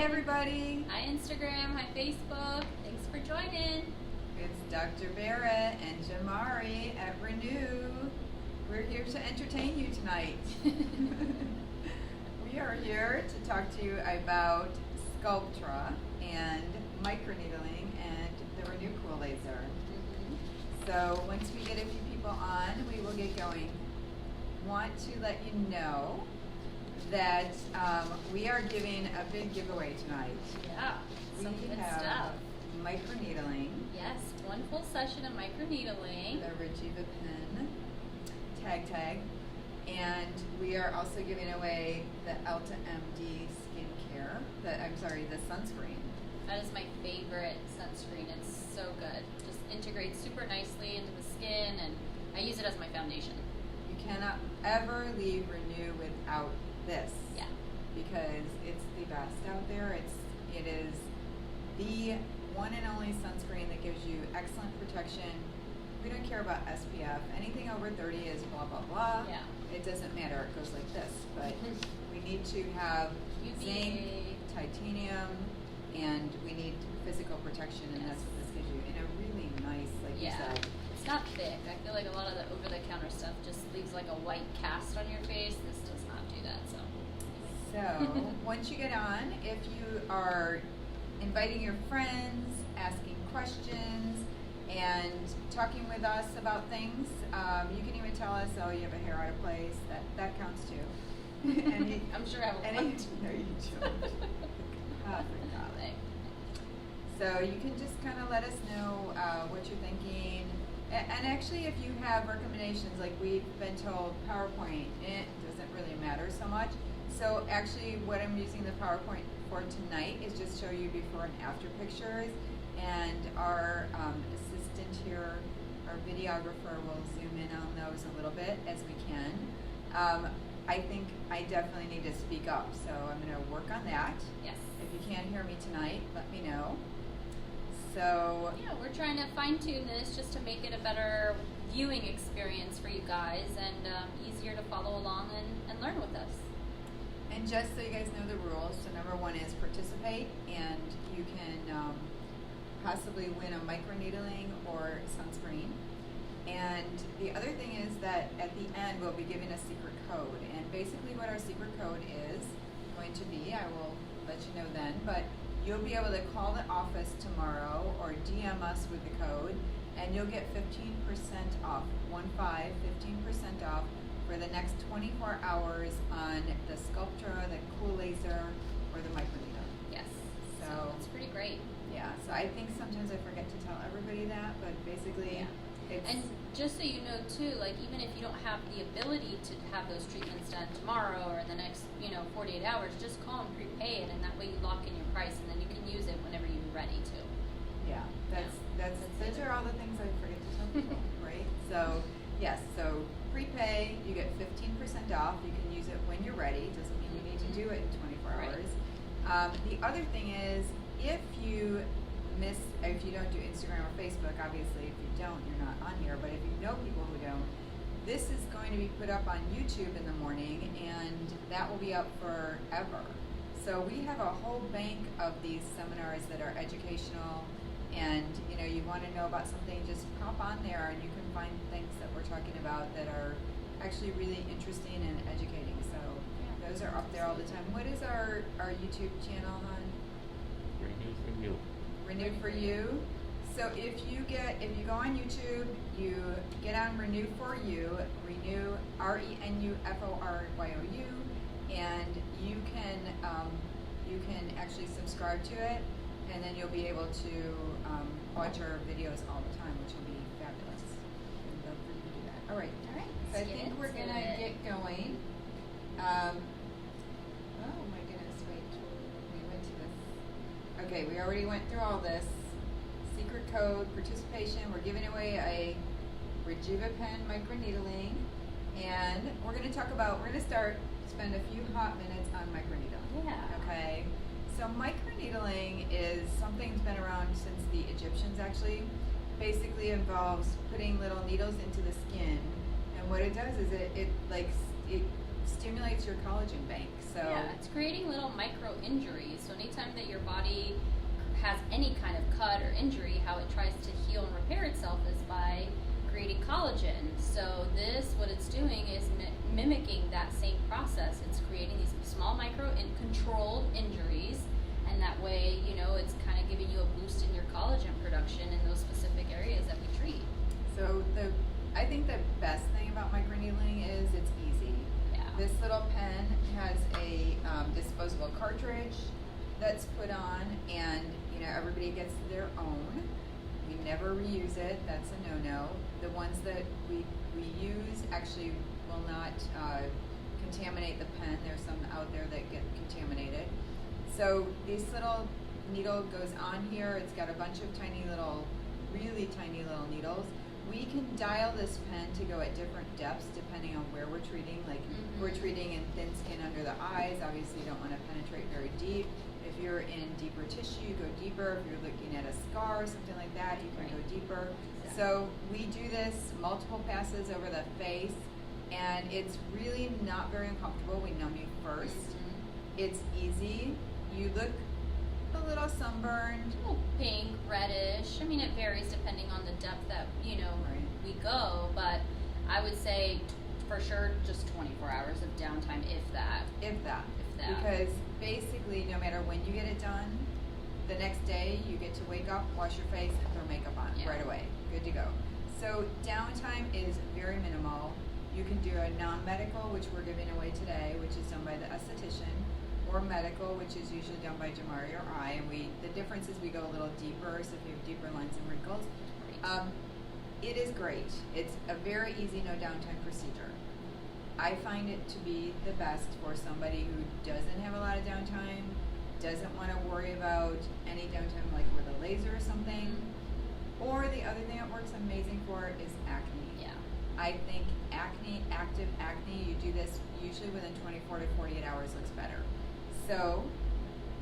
everybody. Hi Instagram, hi Facebook. Thanks for joining. It's Dr. Barrett and Jamari at Renew. We're here to entertain you tonight. We are here to talk to you about Sculptra and microneedling and the Renew Cool Laser. So once we get a few people on, we will get going. Want to let you know that we are giving a big giveaway tonight. Yeah, some We good have stuff. Microneedling, Yes, one full session of microneedling. the Regiva pen, tag, and we are also giving away the Elta MD skincare. The sunscreen. That is my favorite sunscreen. It's so good. Just integrates super nicely into the skin, and I use it as my foundation. You cannot ever leave Renew without this. Yeah. Because it's the best out there. It is the one and only sunscreen that gives you excellent protection. We don't care about SPF. Anything over 30 is blah, blah, blah. Yeah. It doesn't matter. It goes like this. But we need to have zinc, titanium, and we need physical protection, and that's what this gives you. In a really nice, like you said. It's not thick. I feel like a lot of the over-the-counter stuff just leaves like a white cast on your face. This does not do that, so. So, once you get on, if you are inviting your friends, asking questions, and talking with us about things, you can even tell us, oh, you have a hair out of place. That counts too. I'm sure I have a lot. No, you don't. Oh, for golly. So you can just kind of let us know what you're thinking. And actually, if you have recommendations, like we've been told PowerPoint, it doesn't really matter so much. So actually, what I'm using the PowerPoint for tonight is just show you before and after pictures. And our assistant here, our videographer, will zoom in on those a little bit as we can. I think I definitely need to speak up, so I'm going to work on that. Yes. If you can't hear me tonight, let me know. So yeah, we're trying to fine-tune this just to make it a better viewing experience for you guys and easier to follow along and learn with us. And just so you guys know the rules, so number one is participate, and you can possibly win a microneedling or sunscreen. And the other thing is that at the end we'll be giving a secret code, and basically what our secret code is going to be, I will let you know then, but you'll be able to call the office tomorrow or DM us with the code, and you'll get 15% off, 15% off for the next 24 hours on the Sculptra, the Cool Laser, or the Microneedle. Yes. So it's pretty great. Yeah, so I think sometimes I forget to tell everybody that, but basically it's... And just so you know too, like even if you don't have the ability to have those treatments done tomorrow or in the next, 48 hours, just call and prepay it, and that way you lock in your price, and then you can use it whenever you're ready to. Yeah, those are all the things I forget to tell people, right? So, yes, so prepay, you get 15% off. You can use it when you're ready. Doesn't mean you need to do it in 24 hours. The other thing is, if you don't do Instagram or Facebook, obviously, if you don't, you're not on here, but if you know people who don't, this is going to be put up on YouTube in the morning, and that will be up forever. So we have a whole bank of these seminars that are educational, and you want to know about something, just pop on there and you can find things that we're talking about that are actually really interesting and educating. So those are up there all the time. What is our YouTube channel, hon? Renew for you. Renew for You. So if you go on YouTube, you get on Renew for You, Renew RENUFORYOU, and you can actually subscribe to it, and then you'll be able to watch our videos all the time, which will be fabulous. I'd love for you to do that. All right. So I think we're gonna get going. Oh my goodness! Wait, we went to this. Okay, we already went through all this. Secret code, participation. We're giving away a Regiva pen microneedling, and we're gonna spend a few hot minutes on microneedling. Yeah. Okay. So microneedling is something that's been around since the Egyptians, actually. Basically involves putting little needles into the skin, and what it does is it stimulates your collagen bank. So yeah, it's creating little micro injuries. So anytime that your body has any kind of cut or injury, how it tries to heal and repair itself is by creating collagen. So this, what it's doing is mimicking that same process. It's creating these small micro and controlled injuries, and that way, you know, it's kind of giving you a boost in your collagen production in those specific areas that we treat. So I think the best thing about microneedling is it's easy. Yeah. This little pen has a disposable cartridge that's put on, and you know, everybody gets their own. We never reuse it. That's a no-no. The ones that we use actually will not contaminate the pen. There's some out there that get contaminated. So this little needle goes on here. It's got a bunch of really tiny little needles. We can dial this pen to go at different depths depending on where we're treating. Like if we're treating in thin skin under the eyes, obviously you don't want to penetrate very deep. If you're in deeper tissue, go deeper. If you're looking at a scar or something like that, you can go deeper. So we do this multiple passes over the face, and it's really not very uncomfortable. We numb you first. It's easy. You look a little sunburned. A little pink, reddish. I mean, it varies depending on the depth that, you know, we go, but I would say for sure just 24 hours of downtime, if that. If that. Because basically, no matter when you get it done, the next day you get to wake up, wash your face, and throw makeup on right away. Good to go. So downtime is very minimal. You can do a non-medical, which we're giving away today, which is done by the esthetician, or medical, which is usually done by Jamari or I. And the difference is we go a little deeper, so if you have deeper lines and wrinkles. It is great. It's a very easy, no downtime procedure. I find it to be the best for somebody who doesn't have a lot of downtime, doesn't want to worry about any downtime like with a laser or something. Or the other thing it works amazing for is acne. Yeah. I think active acne, you do this usually within 24 to 48 hours looks better. So,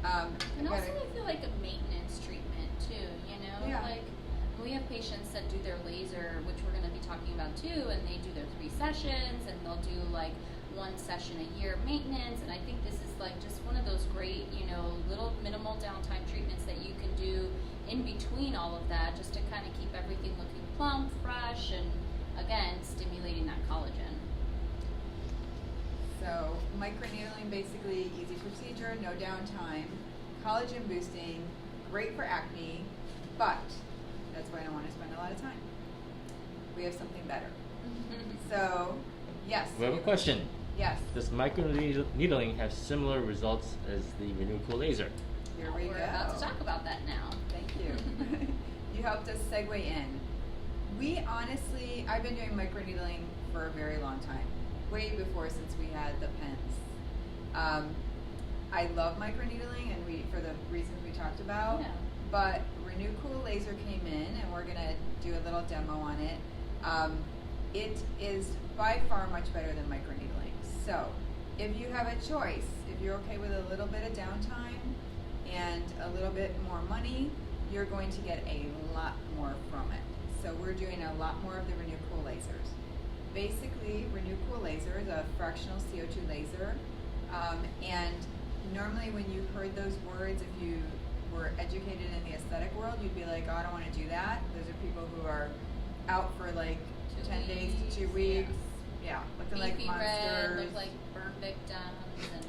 and also I feel like a maintenance treatment too, you know? Yeah. Like, we have patients that do their laser, which we're going to be talking about too, and they do their 3 sessions, and they'll do like 1 session a year maintenance, and I think this is like just one of those great, you know, little minimal downtime treatments that you can do in between all of that, just to kind of keep everything looking plump, fresh, and again, stimulating that collagen. So microneedling, basically easy procedure, no downtime, collagen boosting, great for acne, but that's why I don't want to spend a lot of time. We have something better. So, yes. We have a question. Yes. Does microneedling have similar results as the Renew Cool laser? Here we go. We're about to talk about that now. Thank you. You helped us segue in. We honestly, I've been doing microneedling for a very long time, way before since we had the pens. I love microneedling, and for the reasons we talked about. Yeah. But Renew Cool Laser came in, and we're gonna do a little demo on it. It is by far much better than microneedling. So, if you have a choice, if you're okay with a little bit of downtime and a little bit more money, you're going to get a lot more from it. So we're doing a lot more of the Renew Cool lasers. Basically, Renew Cool laser is a fractional CO2 laser, and normally when you heard those words, if you were educated in the aesthetic world, you'd be like, oh, I don't want to do that. Those are people who are out for like 10 days to 2 weeks. Yeah, looking like Beefy monsters. red, look like burn victims. And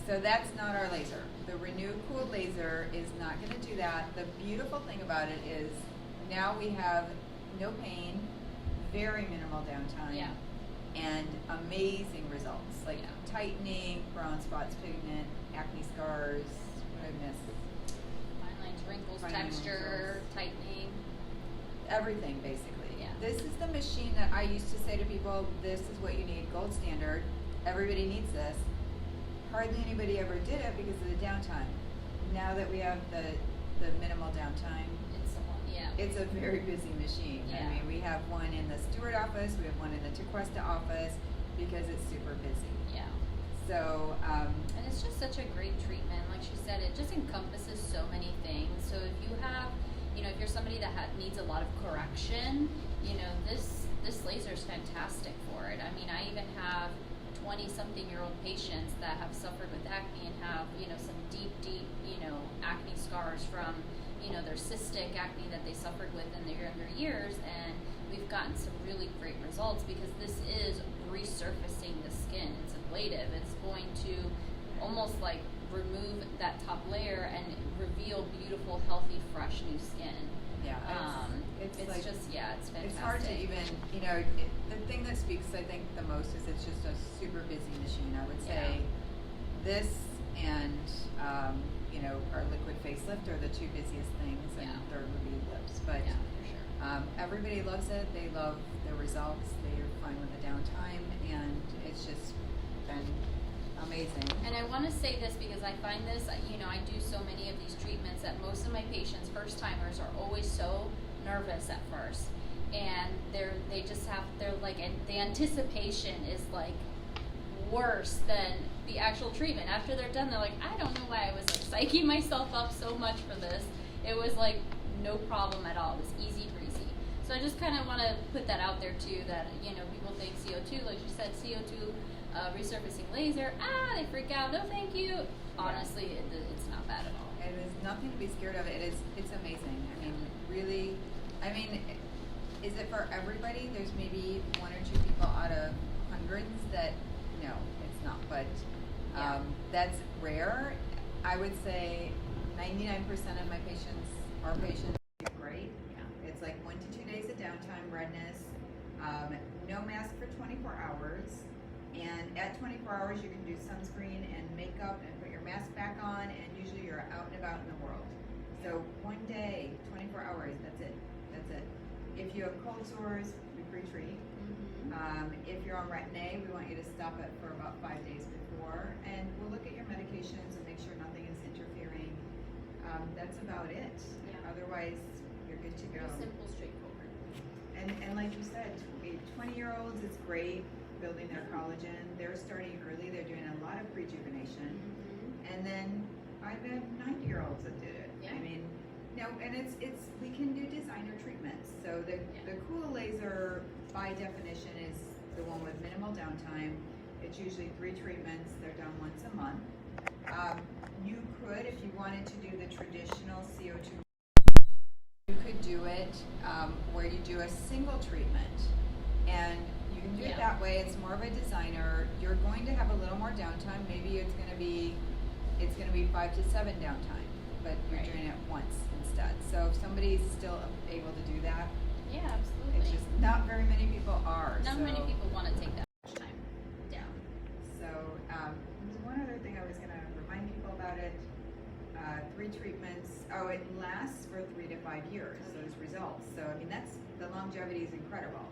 So that's not our laser. The Renew Cool laser is not going to do that. The beautiful thing about it is now we have no pain, very minimal downtime, and amazing results like tightening, brown spots, pigment, acne scars. What did I miss? fine lines, wrinkles, Fine lines, texture, wrinkles. tightening. Everything basically. Yeah. This is the machine that I used to say to people, this is what you need, gold standard. Everybody needs this. Hardly anybody ever did it because of the downtime. Now that we have the minimal downtime, It's a lot, it's a very busy machine. Yeah. I mean, we have one in the Stewart office, we have one in the Tequesta office because it's super busy. Yeah. So, And it's just such a great treatment. Like she said, it just encompasses so many things. So if you have, you know, if you're somebody that needs a lot of correction, you know, this laser is fantastic for it. I mean, I even have 20-something-year-old patients that have suffered with acne and have, some deep, acne scars from, their cystic acne that they suffered with in their younger years. And we've gotten some really great results because this is resurfacing the skin. It's ablative. It's going to almost like remove that top layer and reveal beautiful, healthy, fresh new skin. Yeah, it's like, it's fantastic. It's hard to even, the thing that speaks, I think, the most is it's just a super busy machine. I would say this and, our liquid facelift are the two busiest things, and third would be lips. But for sure. Everybody loves it. They love the results. They're fine with the downtime, and it's just been amazing. And I want to say this because I find this, I do so many of these treatments that most of my patients, first timers, are always so nervous at first, and the anticipation is like worse than the actual treatment. After they're done, they're like, I don't know why I was like psyching myself up so much for this. It was like no problem at all. It was easy breezy. So I just kind of want to put that out there too, that people think CO2, like you said, CO2 resurfacing laser, they freak out, no thank you. Honestly, it's not bad at all. It is nothing to be scared of. It's amazing. I mean, really, is it for everybody? There's maybe one or two people out of hundreds that, no, it's not, but that's rare. I would say 99% of my patients do great. Yeah. It's like 1 to 2 days of downtime, redness, no mask for 24 hours. And at 24 hours, you can do sunscreen and makeup and put your mask back on, and usually you're out and about in the world. So 1 day, 24 hours, that's it. If you have cold sores, we pre-treat. If you're on Retin-A, we want you to stop it for about 5 days before, and we'll look at your medications and make sure nothing is interfering. That's about it. Yeah. Otherwise, you're good to go. Pretty simple, straightforward. And like you said, 20-year-olds, it's great. Building their collagen. They're starting early. They're doing a lot of rejuvenation. And then I've had 90-year-olds that did it. Yeah. And it's we can do designer treatments. So the cool laser by definition is the one with minimal downtime. It's usually 3 treatments. They're done once a month. You could, if you wanted to do the traditional CO2, you could do it where you do a single treatment. And you can do it that way. It's more of a designer. You're going to have a little more downtime. Maybe it's going to be 5 to 7 downtime, but you're doing it once instead. So if somebody's still able to do that, absolutely. it's just not very many people are. Not many people want to take that much time down. So there's one other thing I was going to remind people about it. 3 treatments. It lasts for 3 to 5 years. Those results. So that's the longevity is incredible.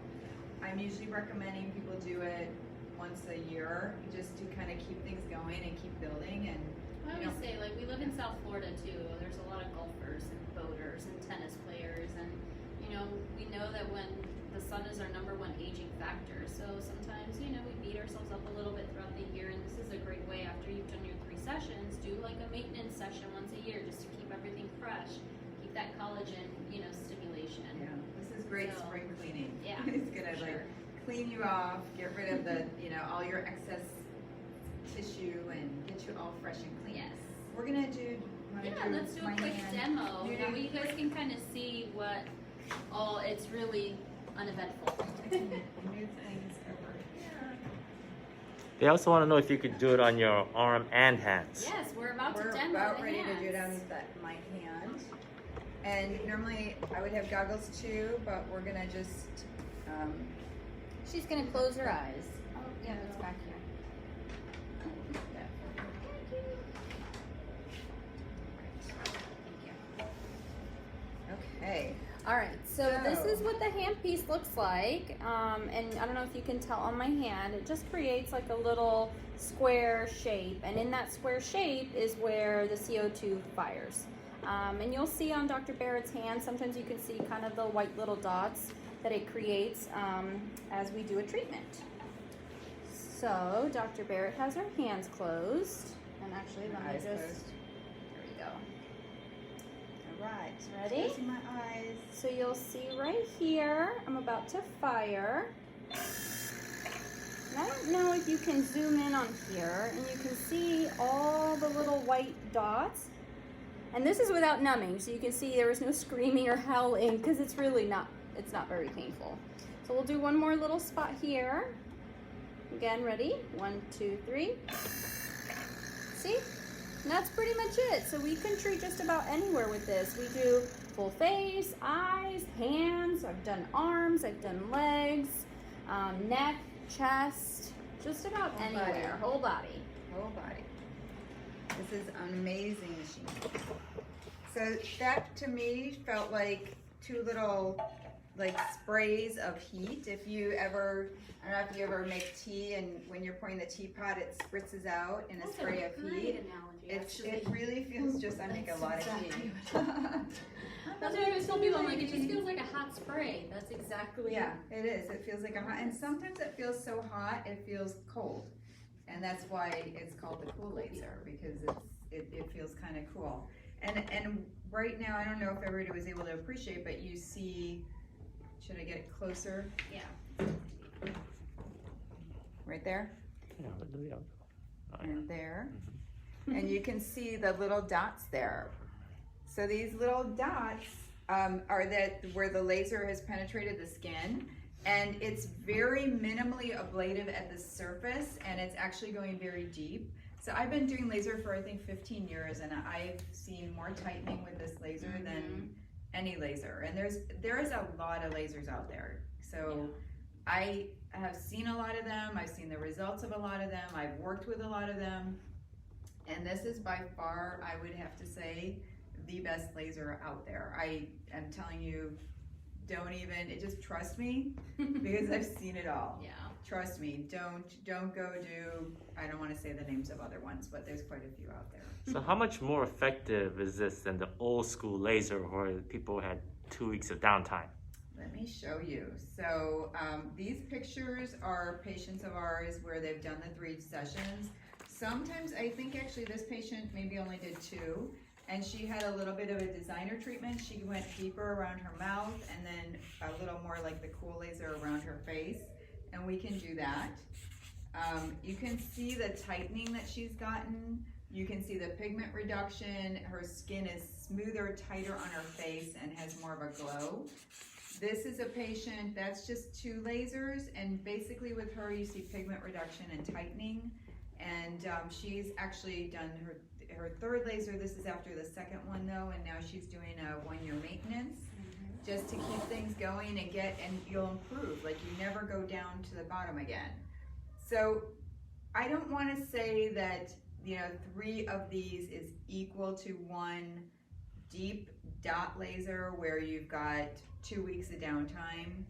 I'm usually recommending people do it once a year just to kind of keep things going and keep building. And I always say, like, we live in South Florida too. There's a lot of golfers and boaters and tennis players, and we know that when the sun is our #1 aging factor. So sometimes we beat ourselves up a little bit throughout the year, and this is a great way after you've done your 3 sessions, do like a maintenance session once a year just to keep everything fresh, keep that collagen, stimulation. Yeah, this is great spring cleaning. Yeah, it's gonna clean you off, get rid of the all your excess tissue, and get you all fresh and clean. Yes. We're gonna do. Let's do a quick demo. That way you guys can kind of see what. It's really uneventful. New things ever. They also want to know if you could do it on your arm and hands. Yes, we're about to demo. We're about ready hands. to do it on my hand. And normally I would have goggles too, but we're gonna just. She's gonna close her eyes. Oh, yeah, it's back here. Okay. All right, so this is what the handpiece looks like, and I don't know if you can tell on my hand, it just creates like a little square shape, and in that square shape is where the CO2 fires. And you'll see on Dr. Barrett's hand, sometimes you can see kind of the white little dots that it creates as we do a treatment. So Dr. Barrett has her hands closed, and actually let me just, there we go. Right. Ready? Closing my eyes. So you'll see right here, I'm about to fire. And I don't know if you can zoom in on here and you can see all the little white dots. And this is without numbing, so you can see there was no screaming or howling because it's really not very painful. So we'll do one more little spot here. Again, ready? 1, 2, 3. See? And that's pretty much it. So we can treat just about anywhere with this. We do full face, eyes, hands. I've done arms, I've done legs, neck, chest, just about Whole anywhere. body. Whole body. Whole body. This is an amazing machine. So that to me felt like two little like sprays of heat. If you ever, I don't know if you ever make tea and when you're pouring the teapot, it spritzes out in a spray of heat. It really feels just, I make a lot of heat. That's what I always tell people, I'm like, it just feels like a hot spray. That's exactly. Yeah, it is. It feels like a hot, and sometimes it feels so hot, it feels cold. And that's why it's called the cool laser, because it feels kind of cool. And right now, I don't know if everybody was able to appreciate, but you see, should I get it closer? Yeah. Right there? Yeah. And there. And you can see the little dots there. So these little dots are where the laser has penetrated the skin, and it's very minimally ablative at the surface, and it's actually going very deep. So I've been doing laser for I think 15 years, and I've seen more tightening with this laser than any laser. And there is a lot of lasers out there. So I have seen a lot of them. I've seen the results of a lot of them. I've worked with a lot of them. And this is by far, I would have to say, the best laser out there. I am telling you, just trust me, because I've seen it all. Yeah. Trust me, don't go do, I don't want to say the names of other ones, but there's quite a few out there. So how much more effective is this than the old school laser where people had 2 weeks of downtime? Let me show you. So these pictures are patients of ours where they've done the 3 sessions. Sometimes I think actually this patient maybe only did 2, and she had a little bit of a designer treatment. She went deeper around her mouth and then a little more like the cool laser around her face, and we can do that. You can see the tightening that she's gotten. You can see the pigment reduction. Her skin is smoother, tighter on her face and has more of a glow. This is a patient that's just 2 lasers, and basically with her you see pigment reduction and tightening. And she's actually done her 3rd laser. This is after the 2nd one though, and now she's doing a 1-year maintenance just to keep things going and you'll improve. Like, you never go down to the bottom again. So I don't want to say that 3 of these is equal to 1 deep dot laser where you've got 2 weeks of downtime.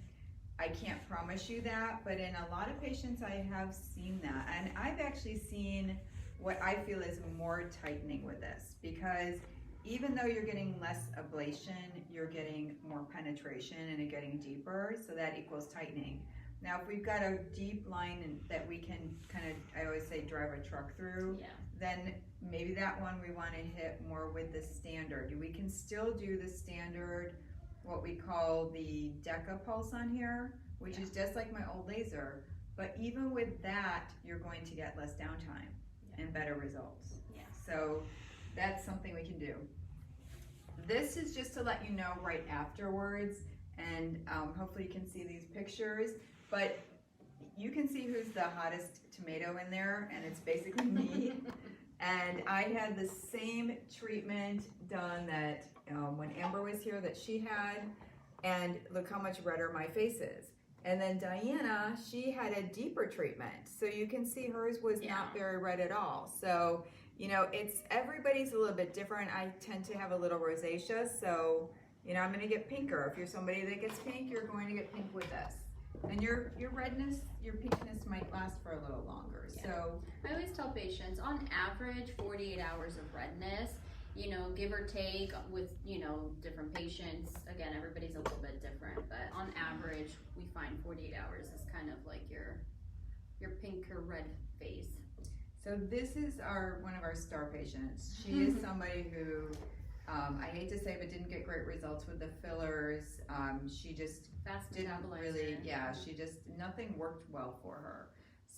I can't promise you that, but in a lot of patients I have seen that. And I've actually seen what I feel is more tightening with this, because even though you're getting less ablation, you're getting more penetration and you're getting deeper, so that equals tightening. Now, if we've got a deep line that we can kind of, I always say, drive a truck through, then maybe that one we want to hit more with the standard. We can still do the standard, what we call the Deca pulse on here, which is just like my old laser, but even with that, you're going to get less downtime and better results. So that's something we can do. This is just to let you know right afterwards, and hopefully you can see these pictures, but you can see who's the hottest tomato in there, and it's basically me. And I had the same treatment done that when Amber was here that she had, and look how much redder my face is. And then Diana, she had a deeper treatment, so you can see hers was not very red at all. So it's everybody's a little bit different. I tend to have a little rosacea, so I'm going to get pinker. If you're somebody that gets pink, you're going to get pink with this. And your redness, your pinkness might last for a little longer. So I always tell patients, on average, 48 hours of redness, give or take with, different patients. Again, everybody's a little bit different, but on average, we find 48 hours is kind of like your pink or red face. So this is one of our star patients. She is somebody who, I hate to say, but didn't get great results with the fillers. She just Fast didn't metabolizer. really, she just, nothing worked well for her.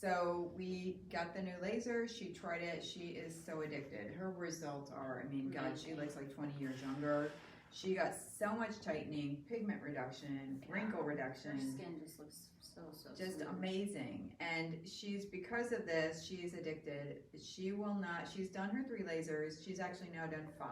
So we got the new laser. She tried it. She is so addicted. Her results are, I mean, God, she looks like 20 years younger. She got so much tightening, pigment reduction, wrinkle reduction. Her skin just looks so Just smooth. amazing. And she's, because of this, she's addicted. She will not, she's done her 3 lasers. She's actually now done 5.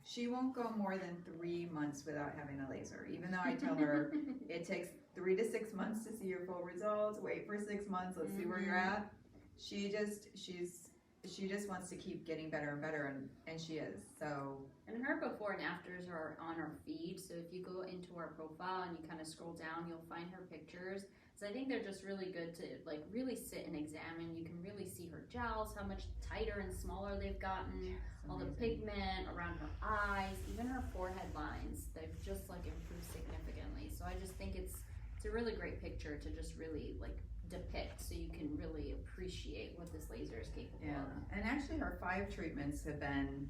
She won't go more than 3 months without having a laser, even though I tell her it takes 3 to 6 months to see your full results. Wait for 6 months. Let's see where you're at. She just wants to keep getting better and better, and she is. So. And her before and afters are on our feed. So if you go into our profile and you kind of scroll down, you'll find her pictures. So I think they're just really good to like really sit and examine. You can really see her jowls, how much tighter and smaller they've gotten, all the pigment around her eyes, even her forehead lines. They've just like improved significantly. So I just think it's a really great picture to just really like depict, so you can really appreciate what this laser is capable of. And actually her 5 treatments have been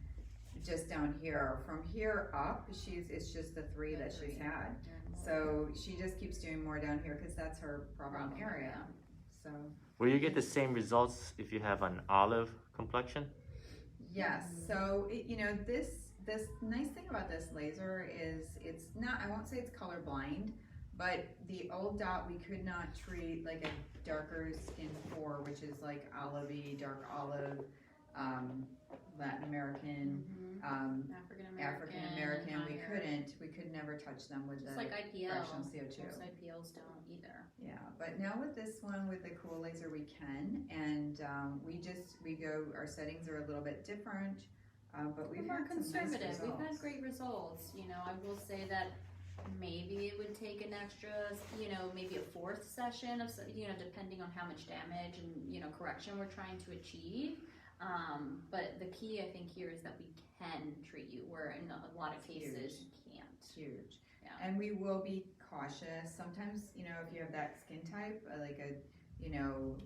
just down here. From here up, it's just the 3 that she's had. So she just keeps doing more down here because that's her problem area. So. Will you get the same results if you have an olive complexion? Yes. So this nice thing about this laser is it's not, I won't say it's colorblind, but the old dot we could not treat like a darker skin for, which is like olivey, dark olive, Latin American, African American. We could never touch them with just the like IPL. fractional CO2. Most IPLs don't either. Yeah, but now with this one, with the cool laser, we can, and our settings are a little bit different, but we've We're more had some nice conservative. results. We've had great results. I will say that maybe it would take an extra, maybe a 4th session of, depending on how much damage and, correction we're trying to achieve. But the key, I think, here is that we can treat you, where in a lot of cases you can't. Huge. Yeah. And we will be cautious. Sometimes, if you have that skin type, like a,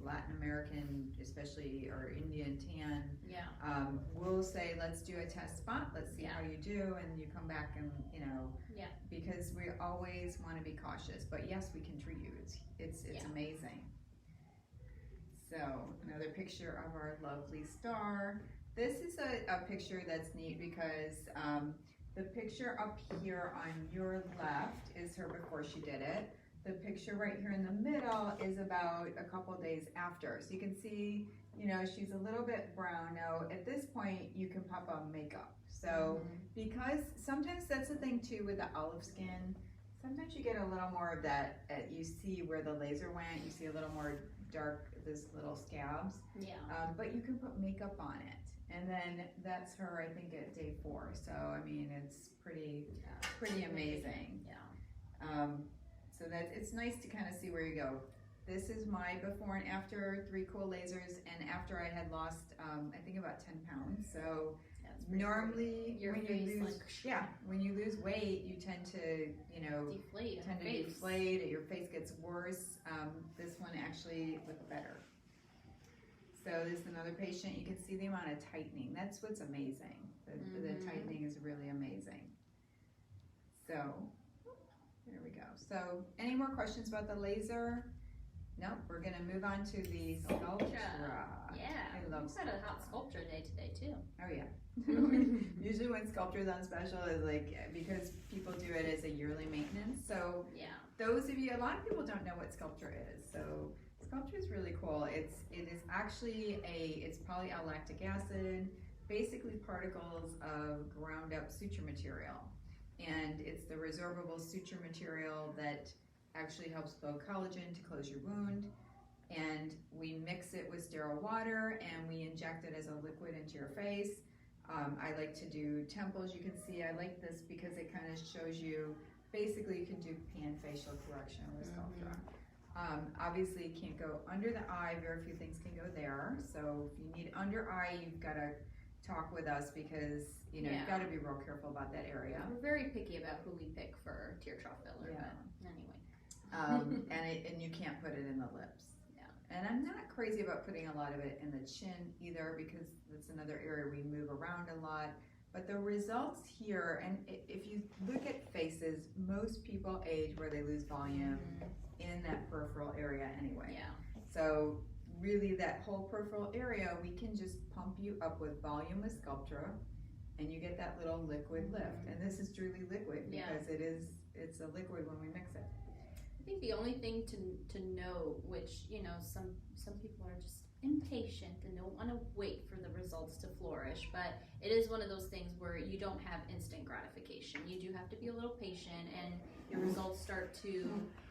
Latin American, especially, or Indian tan, Yeah. We'll say, let's do a test spot. Let's see how you do. And you come back and, Yeah. because we always want to be cautious. But yes, we can treat you. It's amazing. So another picture of our lovely star. This is a picture that's neat because the picture up here on your left is her before she did it. The picture right here in the middle is about a couple days after. So you can see, she's a little bit brown. Now at this point you can pop on makeup. So because sometimes that's the thing too with the olive skin, sometimes you get a little more of that, you see where the laser went, you see a little more dark, this little scabs. Yeah. But you can put makeup on it. And then that's her, I think, at day 4. So, I mean, it's pretty amazing. Yeah. So it's nice to kind of see where you go. This is my before and after 3 cool lasers, and after I had lost, I think about 10 pounds. So normally when you lose weight, you tend to, deflate, your face gets worse. This one actually looked better. So this is another patient. You can see the amount of tightening. That's what's amazing. The tightening is really amazing. So there we go. So any more questions about the laser? Nope. We're gonna move on to the Sculptra. Yeah. I love We've had a hot sculpture day today too. Oh yeah. Usually when Sculptra's on special is like, because people do it as a yearly maintenance. So those of you, a lot of people don't know what Sculptra is. So Sculptra is really cool. It is actually it's polylactic acid, basically particles of ground up suture material. And it's the resorbable suture material that actually helps build collagen to close your wound. And we mix it with sterile water and we inject it as a liquid into your face. I like to do temples. You can see I like this because it kind of shows you, basically you can do pan facial correction with Sculptra. Obviously you can't go under the eye, very few things can go there. So if you need under eye, you've got to talk with us because you've got to be real careful about that area. We're very picky about who we pick for tear trough filler, but anyway. And you can't put it in the lips. Yeah. And I'm not crazy about putting a lot of it in the chin either because that's another area we move around a lot. But the results here, and if you look at faces, most people age where they lose volume in that peripheral area anyway. Yeah. So really that whole peripheral area, we can just pump you up with volume with Sculptra, and you get that little liquid lift. And this is truly liquid because it's a liquid when we mix it. I think the only thing to know, which, you know, some people are just impatient and don't want to wait for the results to flourish, but it is one of those things where you don't have instant gratification. You do have to be a little patient, and your results start to,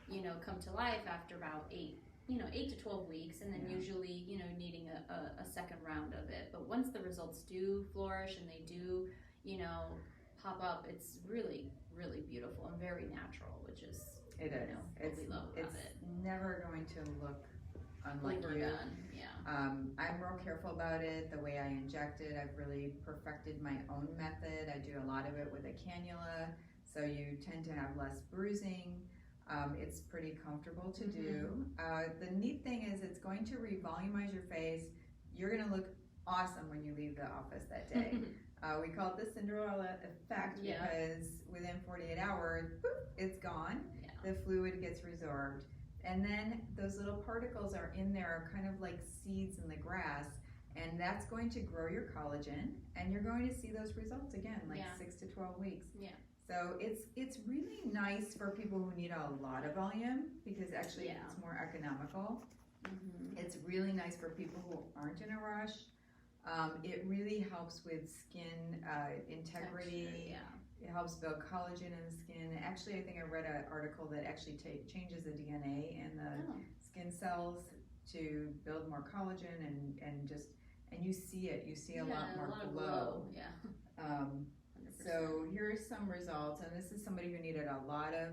you know, come to life after about 8 to 12 weeks, and then usually, you know, needing a second round of it. But once the results do flourish and they do, you know, pop up, it's really, really beautiful and very natural, which is, It is. what we love about It's it. never going to look unlike you. Overdone, I'm real careful about it, the way I inject it. I've really perfected my own method. I do a lot of it with a cannula, so you tend to have less bruising. It's pretty comfortable to do. The neat thing is it's going to revolumize your face. You're going to look awesome when you leave the office that day. We call it the Cinderella effect because within 48 hours, poof, it's gone. The fluid gets resorbed. And then those little particles are in there kind of like seeds in the grass, and that's going to grow your collagen, and you're going to see those results again, like 6 to 12 weeks. So it's really nice for people who need a lot of volume because actually it's more economical. It's really nice for people who aren't in a rush. It really helps with skin integrity. Texture, It helps build collagen in the skin. Actually, I think I read an article that actually changes the DNA in the skin cells to build more collagen and you see it. You see a lot more glow. So here's some results, and this is somebody who needed a lot of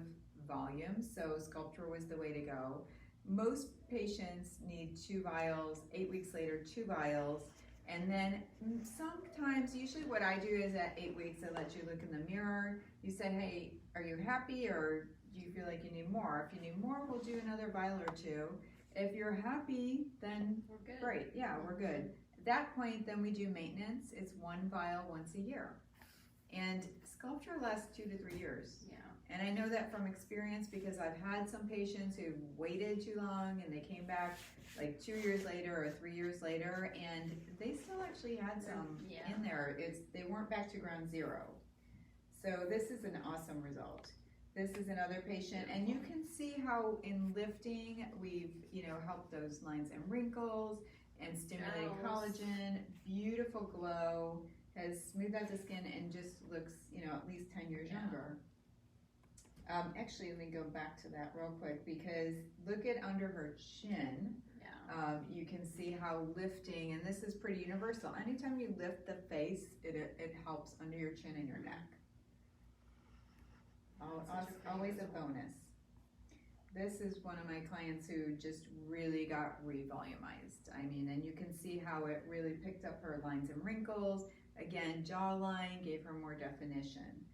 volume, so Sculptra was the way to go. Most patients need 2 vials, 8 weeks later 2 vials, and then sometimes, usually what I do is at 8 weeks I let you look in the mirror. You say, hey, are you happy or do you feel like you need more? If you need more, we'll do another vial or 2. If you're happy, then we're good. Great, we're good. At that point, then we do maintenance. It's 1 vial once a year. And Sculptra lasts 2 to 3 years. And I know that from experience because I've had some patients who waited too long and they came back like 2 years later or 3 years later, and they still actually had some in there. They weren't back to ground zero. So this is an awesome result. This is another patient, and you can see how in lifting we've helped those lines and wrinkles and stimulated collagen. Beautiful glow. Has smoothed out the skin and just looks, at least 10 years younger. Actually, let me go back to that real quick because look at under her chin. You can see how lifting, and this is pretty universal. Anytime you lift the face, it helps under your chin and your neck. Always a bonus. This is one of my clients who just really got revolumized. I mean, and you can see how it really picked up her lines and wrinkles. Again, jawline gave her more definition.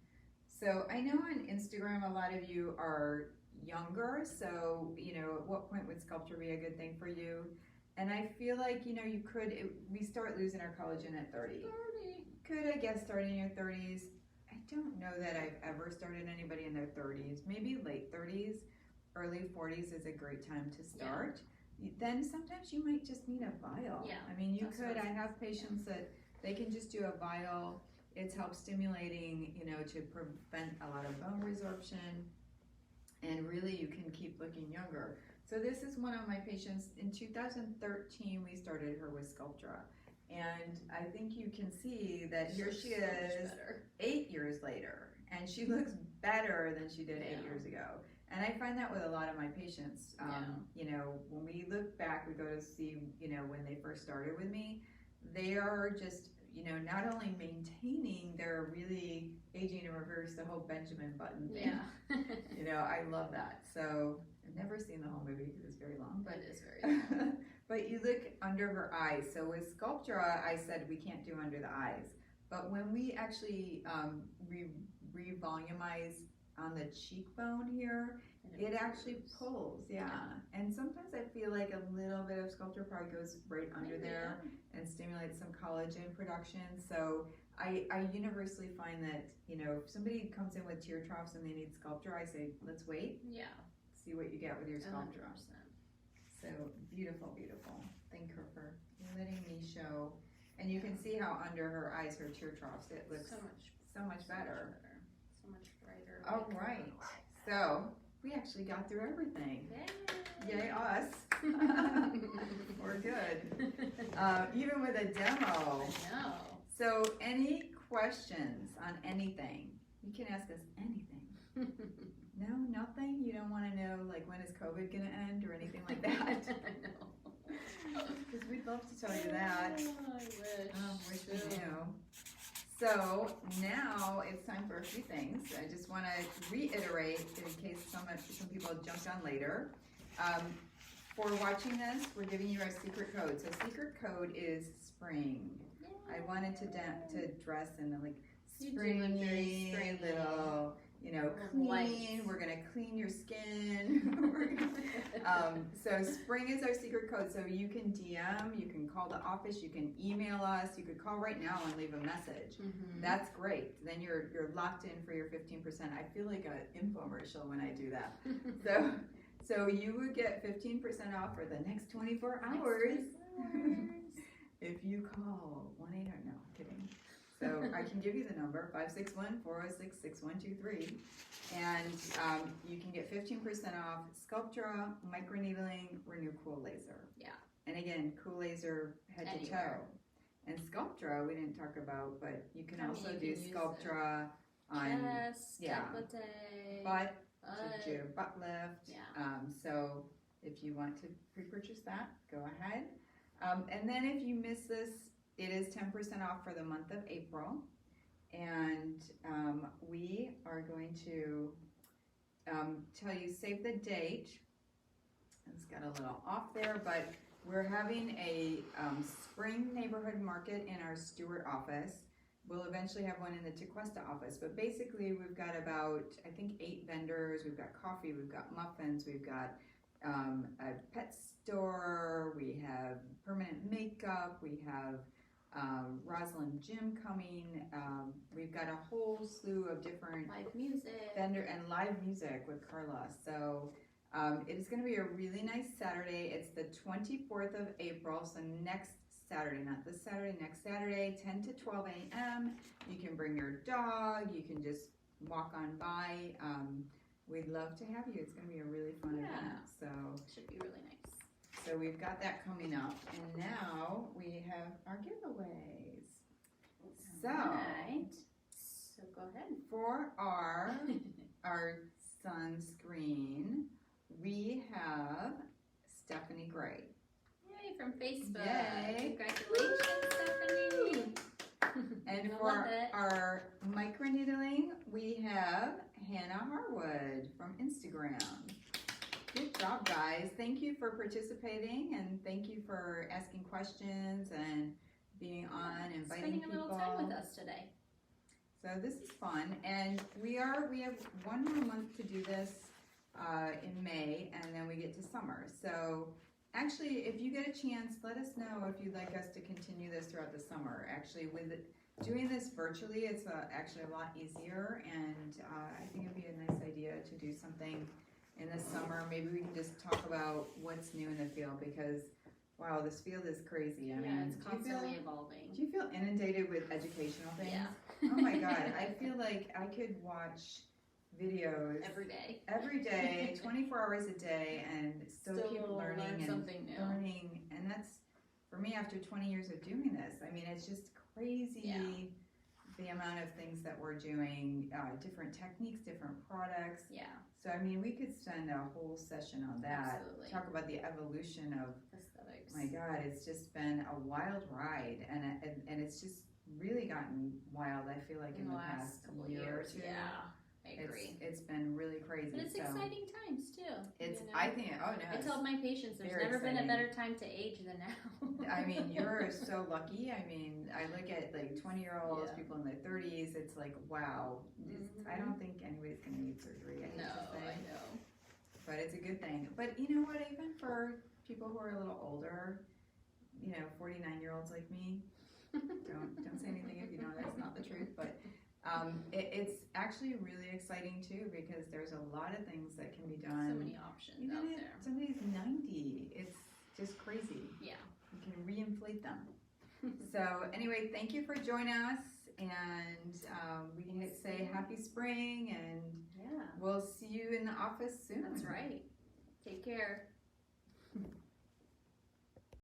So I know on Instagram a lot of you are younger, so at what point would Sculptra be a good thing for you? And I feel like we start losing our collagen at 30. Could I guess starting in your 30s? I don't know that I've ever started anybody in their 30s. Maybe late 30s, early 40s is a great time to start. Then sometimes you might just need a vial. I mean, I have patients that they can just do a vial. It's helped stimulating, to prevent a lot of bone resorption, and really you can keep looking younger. So this is one of my patients. In 2013, we started her with Sculptra, and I think you can see that here she is 8 years later, and she looks better than she did 8 years ago. And I find that with a lot of my patients. When we look back, we go to see, when they first started with me, they are just, not only maintaining, they're really aging in reverse, the whole Benjamin Button thing. I love that. So I've never seen the whole movie because it's very long, but it is very long. But you look under her eyes. So with Sculptra, I said we can't do under the eyes. But when we actually revolumize on the cheekbone here, it actually pulls, and sometimes I feel like a little bit of Sculptra probably goes right under there and stimulates some collagen production. So I universally find that, if somebody comes in with tear troughs and they need Sculptra, I say, let's wait, see what you get with your Sculptra. So beautiful, beautiful. Thank her for letting me show. And you can see how under her eyes, her tear troughs, it looks so much better. So much brighter. All right. So we actually got through everything. Yay us. We're good. Even with a demo. I know. So any questions on anything? You can ask us anything. No, nothing? You don't want to know, like, when is COVID going to end or anything like that? I know. Because we'd love to tell you that. Oh, I wish. Wish we knew. So now it's time for a few things. I just want to reiterate in case some people jumped on later. For watching this, we're giving you our secret code. So secret code is spring. Yay. I wanted to dress in the like You do look very springy springy. little, Little clean. lights. We're gonna clean your skin. So spring is our secret code. So you can DM, you can call the office, you can email us, you could call right now and leave a message. Mm-hmm. That's great. Then you're locked in for your 15%. I feel like an infomercial when I do that. So you would get 15% off for the next 24 hours if you call 1-800. No, I'm kidding. So I can give you the number, 561-406-6123. And you can get 15% off Sculptra, Microneedling, Renew Cool Laser. Yeah. And again, Cool Laser head to toe. Anywhere. And Sculptra we didn't talk about, but you can also you do can use Sculptra on Chest, yeah. décolleté, butt, butt. to do butt lift. Yeah. So if you want to pre-purchase that, go ahead. And then if you miss this, it is 10% off for the month of April. And we are going to tell you, save the date. It's got a little off there, but we're having a spring neighborhood market in our Stewart office. We'll eventually have one in the Tequesta office, but basically we've got about, I think, 8 vendors. We've got coffee, we've got muffins, we've got a pet store, we have permanent makeup, we have Rosalind Gym coming. We've got a whole slew of different Live music. vendor and live music with Carla. So it is going to be a really nice Saturday. It's the 24th of April, so next Saturday, not this Saturday, next Saturday, 10 to 12 a.m. You can bring your dog, you can just walk on by. We'd love to have you. It's going to be a really fun event. So Should be really nice. so we've got that coming up. And now we have our giveaways. So Alright. So go ahead. for our sunscreen, we have Stephanie Gray. Yay, from Facebook. Yay. Congratulations, Stephanie. And I for love it. our microneedling, we have Hannah Harwood from Instagram. Good job, guys. Thank you for participating, and thank you for asking questions and being on, inviting Spending people. a little time with us today. So this is fun, and we have one more month to do this in May, and then we get to summer. So actually, if you get a chance, let us know if you'd like us to continue this throughout the summer. Actually, with doing this virtually, it's actually a lot easier, and I think it'd be a nice idea to do something in the summer. Maybe we can just talk about what's new in the field, because wow, this field is crazy. I mean, It's constantly evolving. do you feel inundated with educational things? Yeah. Oh my god, I feel like I could watch videos Every day. 24 hours a day, and still keep learning learn and something new. learning. And that's, for me, after 20 years of doing this, I mean, it's just crazy. Yeah. The amount of things that we're doing, different techniques, different products. Yeah. So, I mean, we could spend a whole session on that. Absolutely. Talk about the evolution of, Aesthetics. my God, it's just been a wild ride, and it's just really gotten wild. I feel like in the past couple year years. or two. Yeah. I agree. It's been really crazy. But it's so exciting times too. It's you know? I think oh no. I it's- told my patients there's very never been a exciting. better time to age than now. I mean, you're so lucky. I mean, I look at like 20-year-olds, Yeah. people in their 30s. It's like, wow. I Mhm. don't think anybody's going to need surgery. I hate No, to say. I know. But it's a good thing. But you know what? Even for people who are a little older, 49-year-olds like me, don't say anything if you know that's not the truth. But It's actually really exciting too because there's a lot of things that can be done. So many options Even out if there. somebody's 90, it's just crazy. Yeah. You can reinflate them. So anyway, thank you for joining us, and we can say happy spring, and Yeah. we'll see you in the office soon. That's right. Take care.